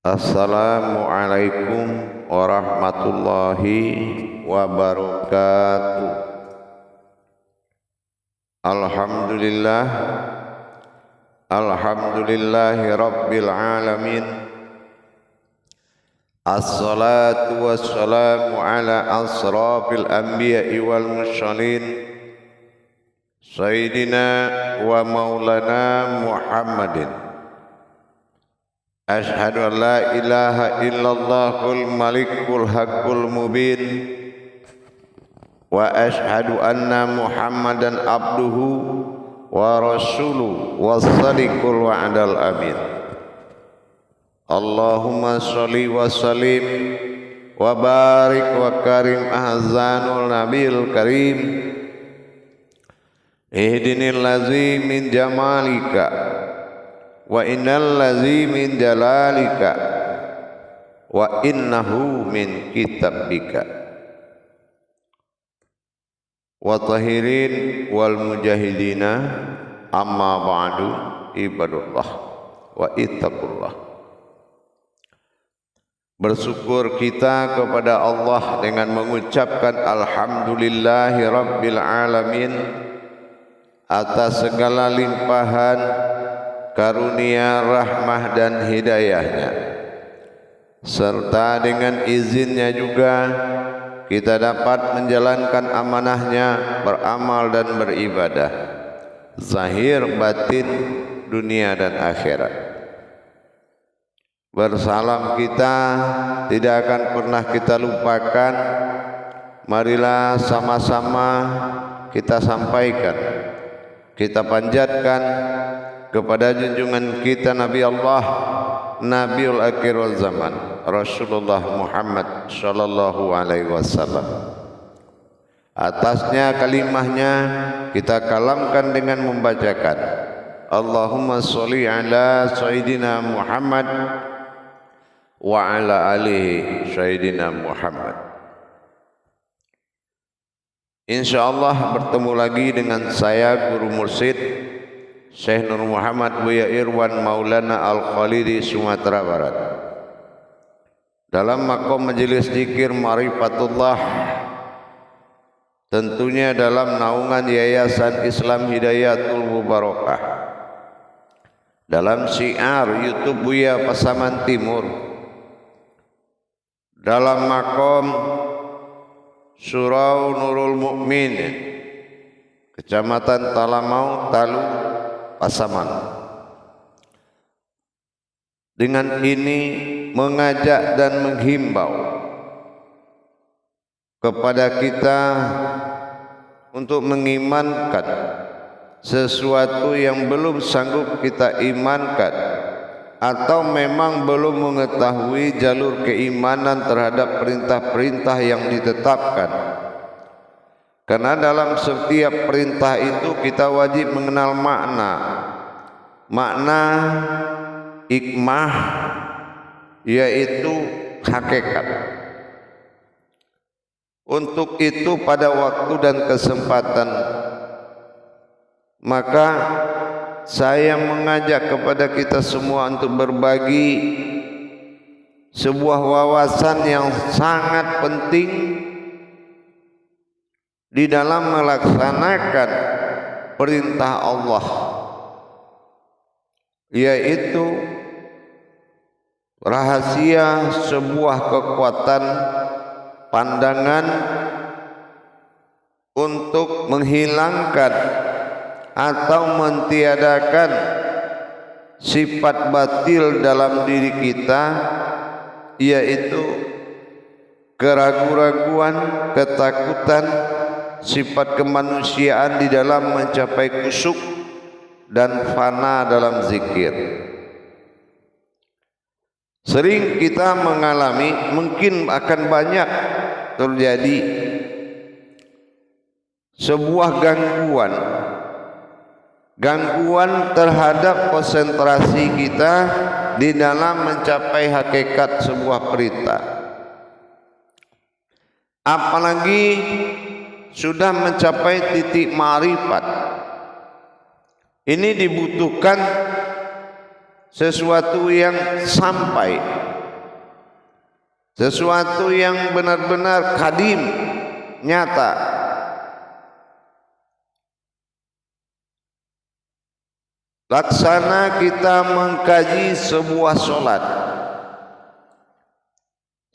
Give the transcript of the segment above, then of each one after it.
Assalamualaikum warahmatullahi wabarakatuh. Alhamdulillah, alhamdulillahi rabbil alamin. Assalatu wassalamu ala asrafil anbiya'i wal mursalin Sayyidina wa maulana Muhammadin. Ashhadu an la ilaha illallahul malikul haqqul mubin wa ashhadu anna Muhammadan abduhu wa rasuluhu was-sadiqul wa'dal amin. Allahumma sholli wa sallim wa barik wa karim ahzanul nabil karim. Ihdinil ladzi min jamalika wa innal ladzi min jalalika wa innahu min kitabika. Wa tahirin wal mujahidina amma ba'du, ibadullah wa ittaqullah. Bersyukur kita kepada Allah dengan mengucapkan alhamdulillahi rabbil alamin atas segala limpahan karunia, rahmah dan hidayahnya, serta dengan izinnya juga kita dapat menjalankan amanahnya, beramal dan beribadah zahir batin, dunia dan akhirat. Bersalam kita tidak akan pernah kita lupakan. Marilah sama-sama kita sampaikan, kita panjatkan kepada junjungan kita Nabi Allah, Nabiul Akhirul Zaman, Rasulullah Muhammad sallallahu alaihi wasallam. Atasnya kalimahnya kita kalamkan dengan membacakan Allahumma sholli ala Sayyidina Muhammad wa ala alihi Sayyidina Muhammad. Insyaallah bertemu lagi dengan saya Guru Mursyid Syekh Nur Muhammad Buya Irwan Maulana Al-Khalidi, Sumatera Barat, dalam makom majelis zikir Ma'rifatullah, tentunya dalam naungan Yayasan Islam Hidayatul Mubarakah, dalam syiar YouTube Buya Pasaman Timur, dalam makom Surau Nurul Mukmin, Kecamatan Talamau, Talu, Pasaman. Dengan ini mengajak dan menghimbau kepada kita untuk mengimankan sesuatu yang belum sanggup kita imankan, atau memang belum mengetahui jalur keimanan terhadap perintah-perintah yang ditetapkan. Karena dalam setiap perintah itu kita wajib mengenal makna hikmah, yaitu hakikat. Untuk itu pada waktu dan kesempatan maka saya mengajak kepada kita semua untuk berbagi sebuah wawasan yang sangat penting di dalam melaksanakan perintah Allah, yaitu rahasia sebuah kekuatan pandangan untuk menghilangkan atau mentiadakan sifat batil dalam diri kita, yaitu keraguan-raguan, ketakutan, sifat kemanusiaan di dalam mencapai khusyuk dan fana dalam zikir. Sering kita mengalami, mungkin akan banyak terjadi sebuah gangguan terhadap konsentrasi kita di dalam mencapai hakikat sebuah perintah. Apalagi sudah mencapai titik ma'rifat, ini dibutuhkan sesuatu yang sampai sesuatu yang benar-benar kadim, nyata. Laksana kita mengkaji sebuah solat.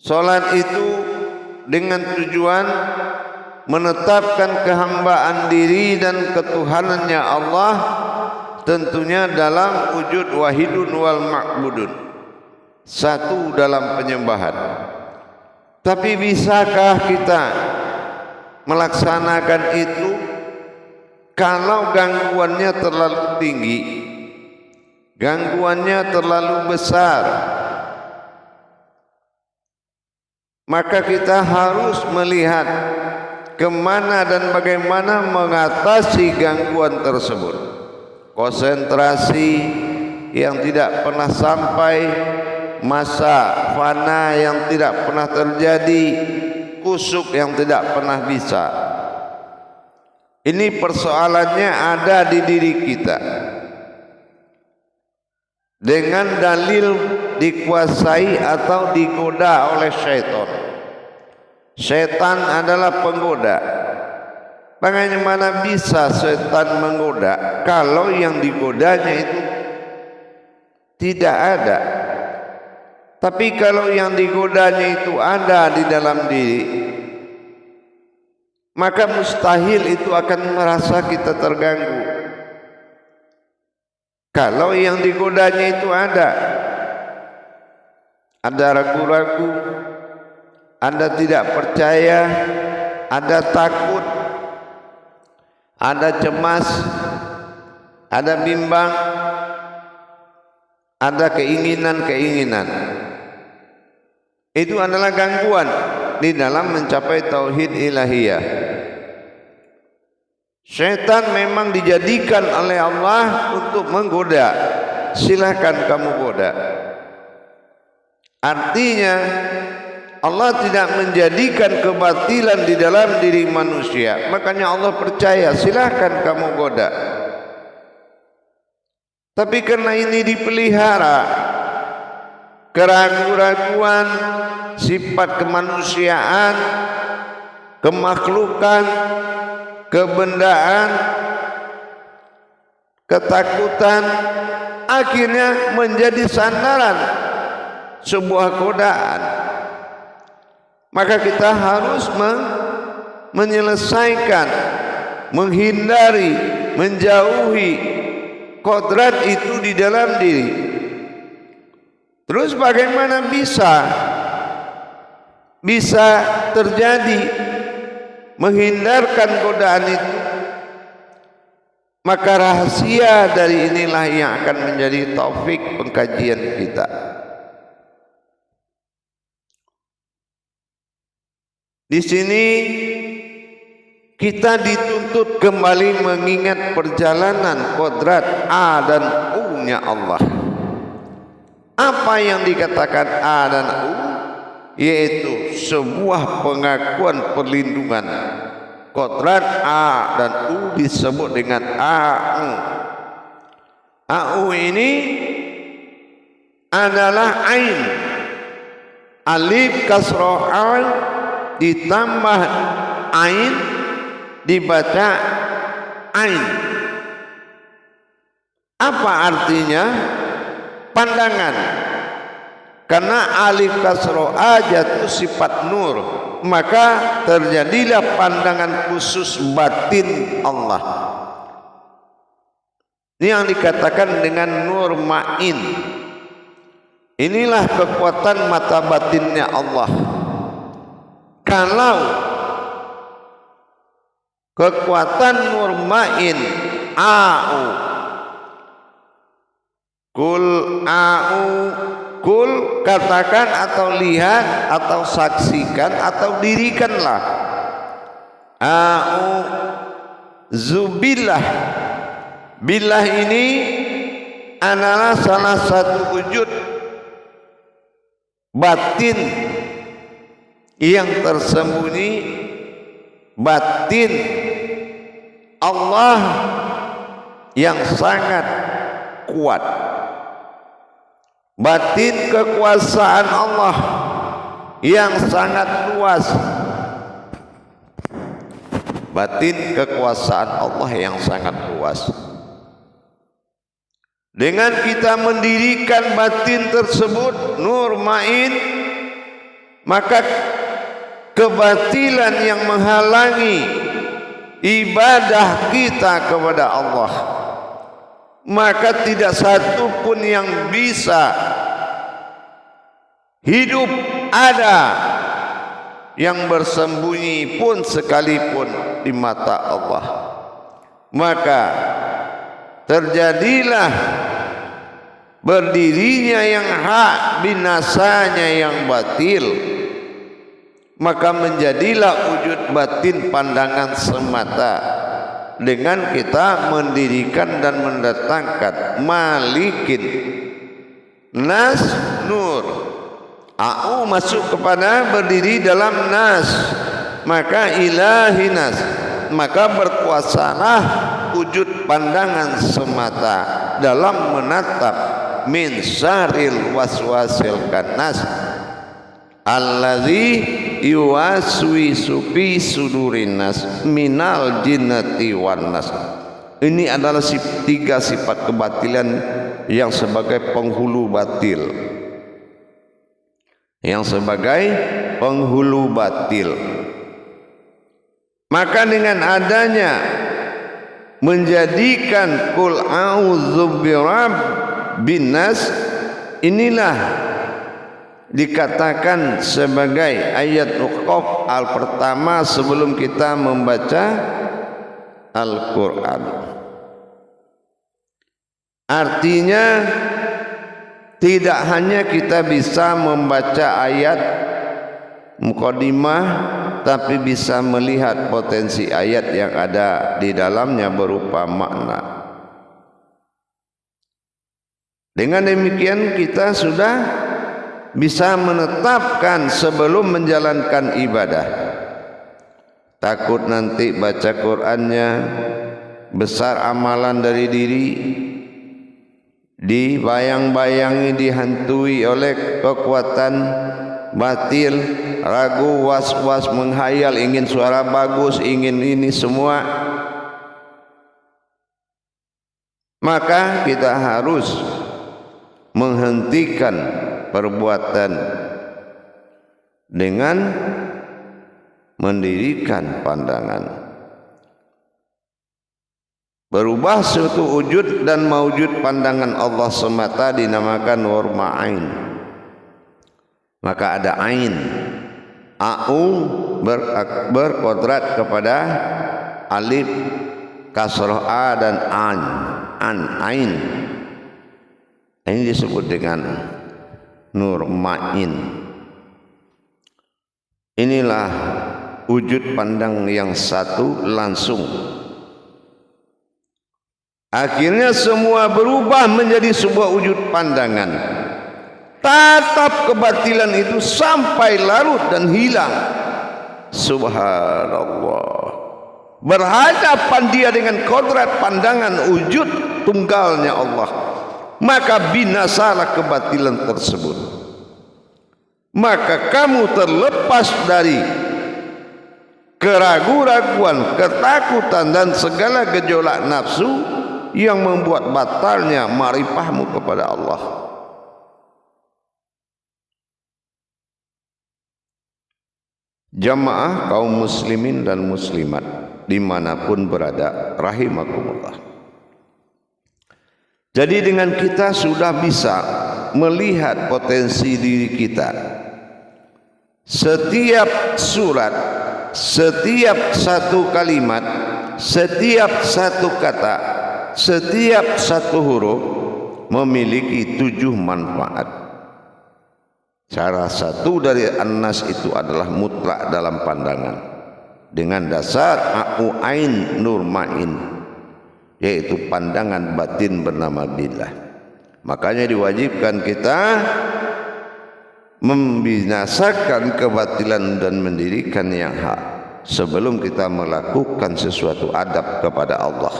Solat itu dengan tujuan menetapkan kehambaan diri dan ketuhanannya Allah, tentunya dalam wujud wahidun wal ma'budun, satu dalam penyembahan. Tapi bisakah kita melaksanakan itu kalau gangguannya terlalu tinggi, gangguannya terlalu besar? Maka kita harus melihat kemana dan bagaimana mengatasi gangguan tersebut. Konsentrasi yang tidak pernah sampai, masa fana yang tidak pernah terjadi, kusuk yang tidak pernah bisa. Ini persoalannya ada di diri kita. Dengan dalil dikuasai atau digoda oleh syaitan. Syaitan adalah penggoda. Bagaimana bisa syaitan menggoda kalau yang digodanya itu tidak ada? Tapi kalau yang digodanya itu ada di dalam diri, maka mustahil itu akan merasa kita terganggu. Kalau yang digodanya itu ada ragu-ragu, Anda tidak percaya, ada takut, ada cemas, ada bimbang, ada keinginan-keinginan. Itu adalah gangguan di dalam mencapai tauhid ilahiyah. Syaitan memang dijadikan oleh Allah untuk menggoda. Silahkan kamu goda. Artinya Allah tidak menjadikan kebatilan di dalam diri manusia. Makanya Allah percaya, silahkan kamu goda. Tapi karena ini dipelihara, keraguan-raguan, sifat kemanusiaan, kemakhlukan, kebendaan, ketakutan, akhirnya menjadi sandaran sebuah godaan. Maka kita harus menyelesaikan, menghindari, menjauhi kodrat itu di dalam diri. Terus bagaimana bisa terjadi menghindarkan godaan itu? Maka rahasia dari inilah yang akan menjadi taufik pengkajian kita. Di sini kita dituntut kembali mengingat perjalanan kodrat A dan U-nya Allah. Apa yang dikatakan A dan U? Yaitu sebuah pengakuan perlindungan. Kodrat A dan U disebut dengan AU. AU ini adalah ain, alif kasroh al ditambah ain dibaca ain. Apa artinya? Pandangan. Karena alif kasroh a jatuh sifat nur, maka terjadilah pandangan khusus batin Allah. Ini yang dikatakan dengan nur ma'in. Inilah kekuatan mata batinnya Allah. Kalau kekuatan nur ma'in a'u, kul a'u, kul katakan atau lihat atau saksikan atau dirikanlah. A'u zubillah. Billah ini adalah salah satu wujud batin yang tersembunyi, batin Allah yang sangat kuat, batin kekuasaan Allah yang sangat luas. Batin kekuasaan Allah yang sangat luas. Dengan kita mendirikan batin tersebut, nur main, maka kebatilan yang menghalangi ibadah kita kepada Allah, maka tidak satu pun yang bisa hidup ada yang bersembunyi pun sekalipun di mata Allah. Maka terjadilah berdirinya yang hak, binasanya yang batil. Maka menjadilah wujud batin pandangan semata dengan kita mendirikan dan mendatangkan malikin nas nur. Au masuk kepada berdiri dalam nas, maka ilahi nas, maka berkuasalah wujud pandangan semata dalam menatap min syarril waswasil kannas allazi yuwaswisu fi sudurin nas minal jinnati wan nas. Ini adalah tiga sifat kebatilan yang sebagai penghulu batil, yang sebagai penghulu batil. Maka dengan adanya menjadikan qul a'udzu birabbin nas, inilah dikatakan sebagai ayat uquf al pertama sebelum kita membaca Al-Quran. Artinya tidak hanya kita bisa membaca ayat muqaddimah, tapi bisa melihat potensi ayat yang ada di dalamnya berupa makna. Dengan demikian kita sudah bisa menetapkan sebelum menjalankan ibadah. Takut nanti baca Qur'annya besar amalan dari diri, dibayang-bayangi, dihantui oleh kekuatan batil, ragu, was-was, menghayal, ingin suara bagus, ingin ini semua. Maka kita harus menghentikan perbuatan dengan mendirikan pandangan. Berubah suatu wujud dan mawujud pandangan Allah semata dinamakan nur ma'ain. Maka ada ain, au berkodrat kepada alif, kasroh a dan an, ain. Ini disebut dengan nur ma'in. Inilah wujud pandang yang satu langsung. Akhirnya semua berubah menjadi sebuah wujud pandangan. Tatap kebatilan itu sampai larut dan hilang. Subhanallah. Berhadapan dia dengan kodrat pandangan wujud tunggalnya Allah, maka binasalah kebatilan tersebut. Maka kamu terlepas dari keraguan-raguan, ketakutan dan segala gejolak nafsu yang membuat batalnya ma'rifahmu kepada Allah. Jamaah kaum muslimin dan muslimat dimanapun berada, rahimakumullah. Jadi dengan kita sudah bisa melihat potensi diri kita. Setiap surat, setiap satu kalimat, setiap satu kata, setiap satu huruf memiliki 7 manfaat. Cara satu dari An-Nas itu adalah mutlak dalam pandangan dengan dasar a'u ain nur ma'in, yaitu pandangan batin bernama billah. Makanya diwajibkan kita membinasakan kebatilan dan mendirikan yang hak sebelum kita melakukan sesuatu adab kepada Allah.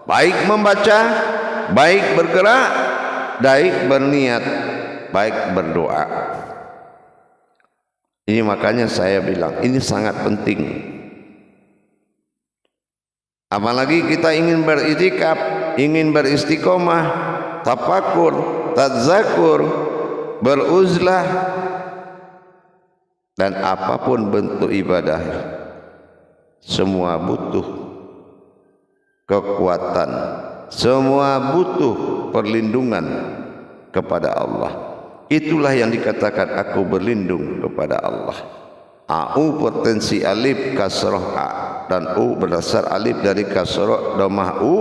Baik membaca, baik bergerak, baik berniat, baik berdoa. Ini makanya saya bilang ini sangat penting. Apalagi kita ingin beriktikaf, ingin beristiqomah, tafakur, tadzakur, beruzlah, dan apapun bentuk ibadah, semua butuh kekuatan, semua butuh perlindungan kepada Allah. Itulah yang dikatakan aku berlindung kepada Allah. A'u potensi alif kasroh a dan u berdasar alif dari kasroh domah u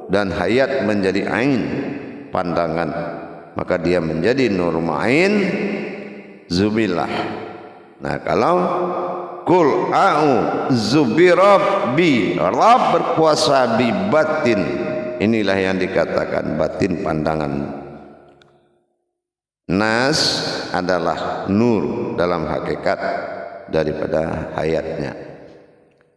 dan hayat menjadi ain pandangan, maka dia menjadi nur ma'in zubillah. Nah, kalau kul a'u zubirabbi, Rabb berkuasa bi batin, inilah yang dikatakan batin pandangan. Nas adalah nur dalam hakikat daripada hayatnya.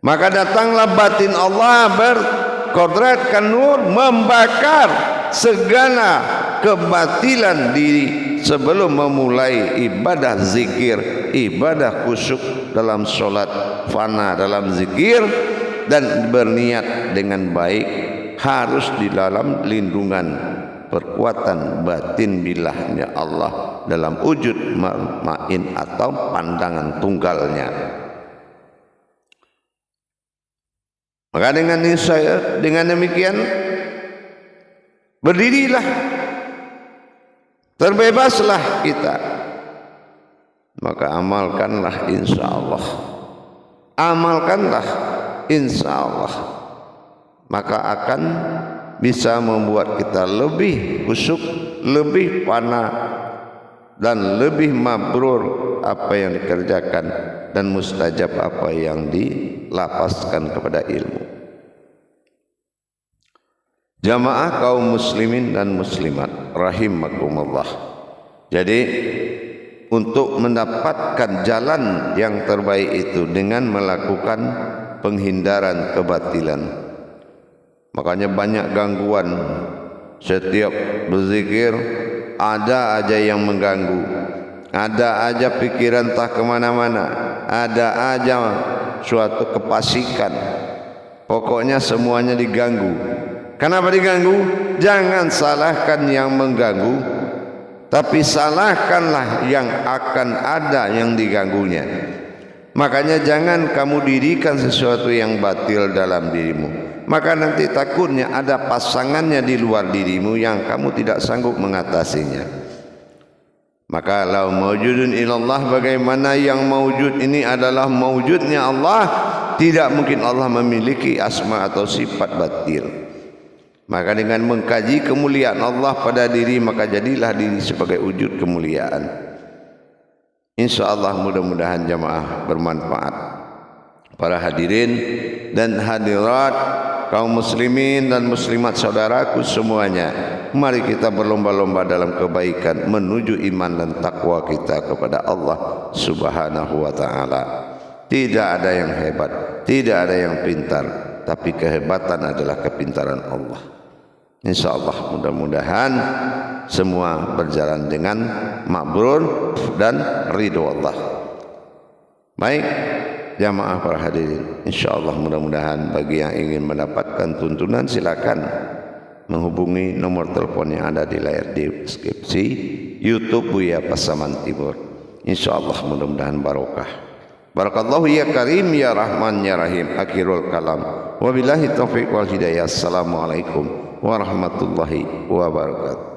Maka datanglah batin Allah berkodratkan nur membakar segala kebatilan diri sebelum memulai ibadah zikir, ibadah khusyuk dalam solat, fana dalam zikir, dan berniat dengan baik harus di dalam lindungan perkuatan batin bilahnya Allah dalam wujud ma'in atau pandangan tunggalnya. Maka dengan demikian berdirilah, terbebaslah kita, maka amalkanlah insya Allah, amalkanlah insya Allah, maka akan bisa membuat kita lebih khusyuk, lebih fana, dan lebih mabrur apa yang dikerjakan dan mustajab apa yang dilapaskan kepada ilmu. Jamaah kaum muslimin dan muslimat rahimakumullah. Jadi untuk mendapatkan jalan yang terbaik itu dengan melakukan penghindaran kebatilan. Makanya banyak gangguan. Setiap berzikir ada aja yang mengganggu, ada aja pikiran tak kemana-mana, ada aja suatu kepasikan. Pokoknya semuanya diganggu. Kenapa diganggu? Jangan salahkan yang mengganggu, tapi salahkanlah yang akan ada yang diganggunya. Makanya jangan kamu dirikan sesuatu yang batil dalam dirimu, maka nanti takutnya ada pasangannya di luar dirimu yang kamu tidak sanggup mengatasinya. Maka lau mawjudun ilallah, bagaimana yang mawjud ini adalah mawjudnya Allah, tidak mungkin Allah memiliki asma atau sifat batil. Maka dengan mengkaji kemuliaan Allah pada diri, maka jadilah diri sebagai wujud kemuliaan. InsyaAllah mudah-mudahan jamaah bermanfaat. Para hadirin dan hadirat, kaum muslimin dan muslimat saudaraku semuanya, mari kita berlomba-lomba dalam kebaikan menuju iman dan takwa kita kepada Allah Subhanahu wa ta'ala. Tidak ada yang hebat, tidak ada yang pintar, tapi kehebatan adalah kepintaran Allah. InsyaAllah mudah-mudahan semua berjalan dengan mabrur dan ridho Allah. Baik jamaah para hadirin, insyaallah mudah-mudahan bagi yang ingin mendapatkan tuntunan silakan menghubungi nomor telepon yang ada di layar deskripsi YouTube Buya Pasaman Timur. Insyaallah mudah-mudahan barokah. Barakallahu ya karim ya rahman ya rahim. Akhirul kalam. Wabillahi taufiq wal hidayah. Assalamualaikum warahmatullahi wabarakatuh.